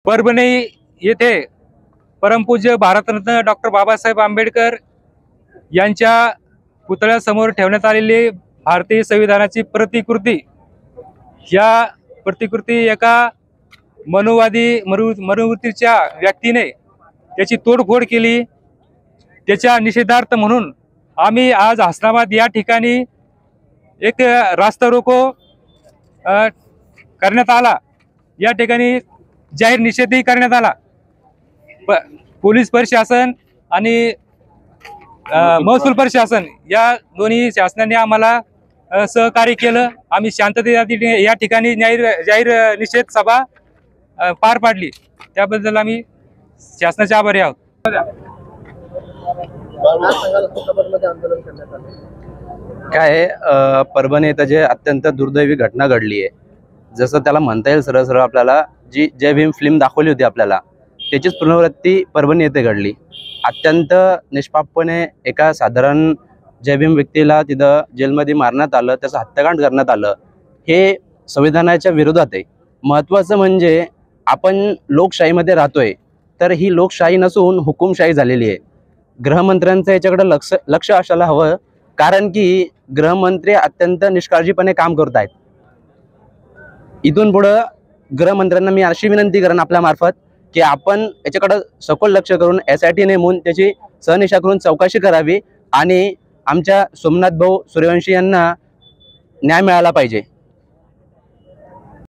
परभणी येथे परमपूज्य भारतरत्न डॉक्टर बाबासाहेब आंबेडकर यांच्या पुतळ्यासमोर ठेवण्यात आलेली भारतीय संविधानाची प्रतिकृती, या प्रतिकृती एका मनोवृत्तीच्या व्यक्तीने त्याची तोडफोड केली। त्याच्या निषेधार्थ म्हणून आम्ही आज हसनाबाद या ठिकाणी एक रास्ता रोको करण्यात आला। या ठिकाणी जाहीर निषेधही करण्यात आला। पोलीस प्रशासन आणि महसूल प्रशासन या दोन्ही शासनाने आम्हाला सहकार्य केलं। आम्ही शांततेने या ठिकाणी जाहीर निषेध सभा पार पाडली, त्याबद्दल आम्ही शासनाचे आभारी आहोत। काय परभणी इथं जे अत्यंत दुर्दैवी घटना घडली आहे, जसं त्याला म्हणता येईल सरळ सरळ आपल्याला, जी जय भीम फिल्म दाखवली होती आपल्याला, त्याचीच पुनरावृत्ती परभणी येथे घडली। अत्यंत निष्पापपणे एका साधारण जय भीम व्यक्तीला तिथं जेलमध्ये मारण्यात आलं, त्याचं हत्याकांड करण्यात आलं। हे संविधानाच्या विरोधात आहे। महत्त्वाचं म्हणजे आपण लोकशाहीमध्ये राहतोय, तर ही लोकशाही नसून हुकुमशाही झालेली आहे। गृहमंत्र्यांचं याच्याकडे लक्ष असायला हवं, कारण की गृहमंत्री अत्यंत निष्काळजीपणे काम करत आहेत। इथून पुढं गृहमंत्र्यांना मी अशी विनंती करेन आपल्या मार्फत की आपण याच्याकडे सखोल लक्ष करून SIT नेमून त्याची सहनिशा करून चौकशी करावी आणि आमच्या सोमनाथ भाऊ सूर्यवंशी यांना न्याय मिळाला पाहिजे।